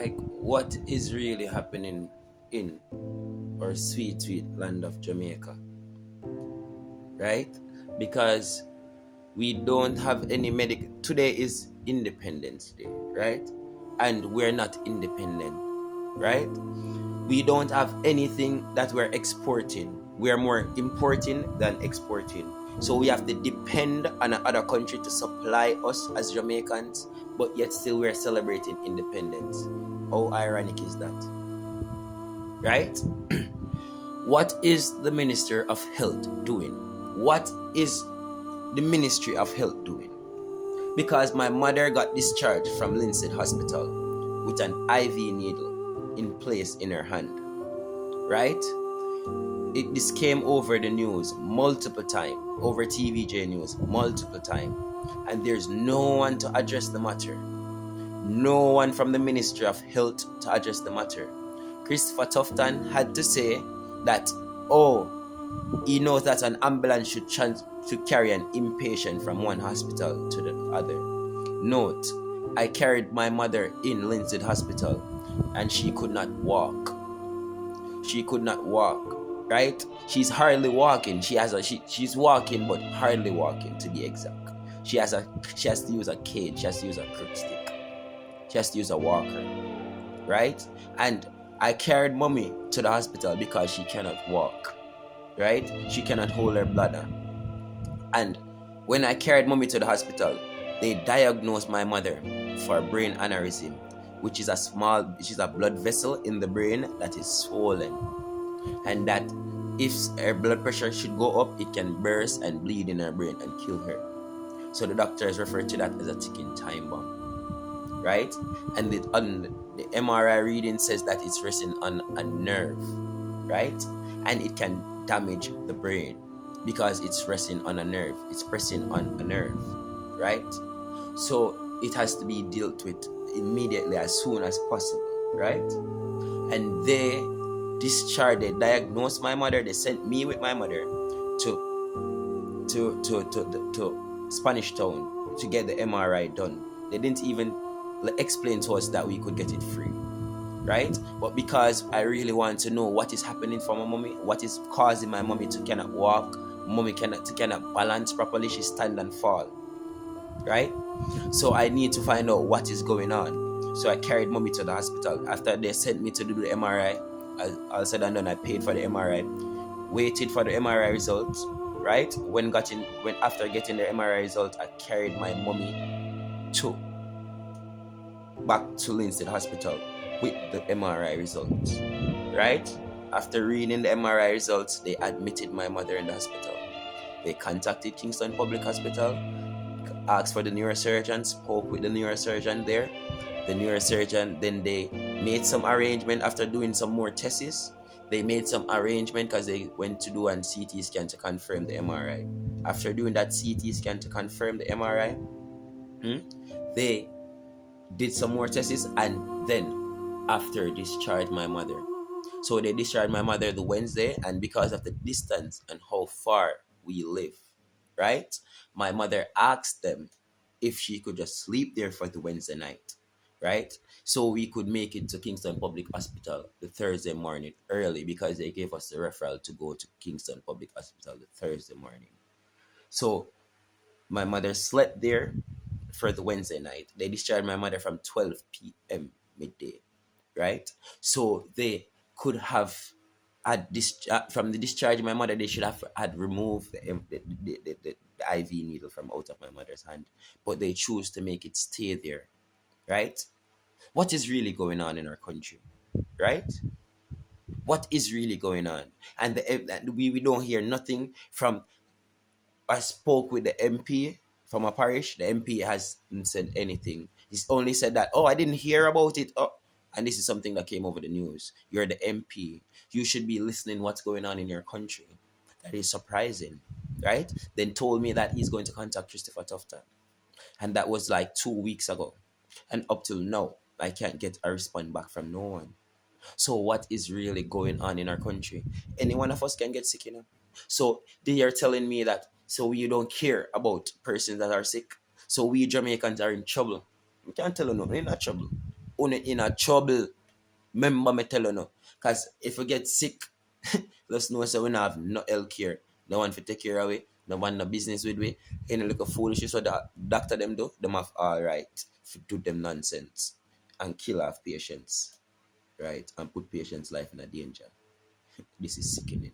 like what is really happening in our sweet, sweet land of Jamaica, right? Because we don't have any medical. Today is Independence Day, right? And we're not independent, right? We don't have anything that we're exporting. We're more importing than exporting. So we have to depend on another country to supply us as Jamaicans, but yet still we're celebrating independence. How ironic is that? Right? What is the Minister of Health doing? What is the Ministry of Health doing? Because my mother got discharged from Linstead Hospital with an IV needle in place in her hand, right? This came over the news multiple times, over TVJ News multiple times, and there's no one to address the matter. No one from the Ministry of Health to address the matter. Christopher Tufton had to say that, oh, he knows that an ambulance should carry an inpatient from one hospital to the other. Note, I carried my mother in Linstead Hospital and she could not walk. She could not walk, right? She's hardly walking. She's walking but hardly walking, to be exact. She has to use a cane. She has to use a crook stick. She has to use a walker, right? And I carried mommy to the hospital because she cannot walk, right? She cannot hold her bladder. And when I carried mommy to the hospital, they diagnosed my mother for brain aneurysm, which is a blood vessel in the brain that is swollen. And that if her blood pressure should go up, it can burst and bleed in her brain and kill her. So the doctors refer to that as a ticking time bomb, right? And the MRI reading says that it's resting on a nerve, right? And it can damage the brain because it's resting on a nerve. It's pressing on a nerve, right? So it has to be dealt with immediately, as soon as possible, right? And they diagnosed my mother. They sent me with my mother to Spanish Town to get the MRI done. They didn't even explain to us that we could get it free, right? But because I really want to know what is happening for my mommy, what is causing my mommy to cannot walk, mommy cannot balance properly, she stand and fall, right? So I need to find out what is going on. So I carried mommy to the hospital. After they sent me to do the MRI, all said and done, I paid for the MRI, waited for the MRI results, right? After getting the MRI result, I carried my mommy back to Linstead Hospital with the MRI results, right? After reading the MRI results, they admitted my mother in the hospital. They contacted Kingston Public Hospital, asked for the neurosurgeon, spoke with the neurosurgeon there. The neurosurgeon, then they made some arrangement after doing some more tests. They made some arrangement because they went to do a CT scan to confirm the MRI. After doing that CT scan to confirm the MRI, they did some more tests, and then after discharged my mother. So they discharged my mother the Wednesday, and because of the distance and how far we live, right? My mother asked them if she could just sleep there for the Wednesday night, right? So we could make it to Kingston Public Hospital the Thursday morning early, because they gave us the referral to go to Kingston Public Hospital the Thursday morning. So my mother slept there for the Wednesday night. They discharged my mother from 12 p.m. midday, right? So they could have had from the discharge of my mother, they should have had removed the IV needle from out of my mother's hand, but they choose to make it stay there, right? What is really going on in our country, right? What is really going on? And we don't hear nothing from. I spoke with the MP from a parish. The MP hasn't said anything. He's only said that, oh, I didn't hear about it. Oh, and this is something that came over the news. You're the MP. You should be listening what's going on in your country. That is surprising, right? Then told me that he's going to contact Christopher Tufton. And that was like 2 weeks ago. And up till now, I can't get a response back from no one. So what is really going on in our country? Any one of us can get sick, So they are telling me that, so you don't care about persons that are sick. So we Jamaicans are in trouble. We can't tell you no, we're not trouble. Una in a trouble. Remember me tell you no. Cause if we get sick, let's know so we not have no health care. No one to take care of we, no one no business with we. Any little foolishness what the doctor them do, them have all right to do them nonsense and kill off patients. Right? And put patients' life in a danger. This is sickening.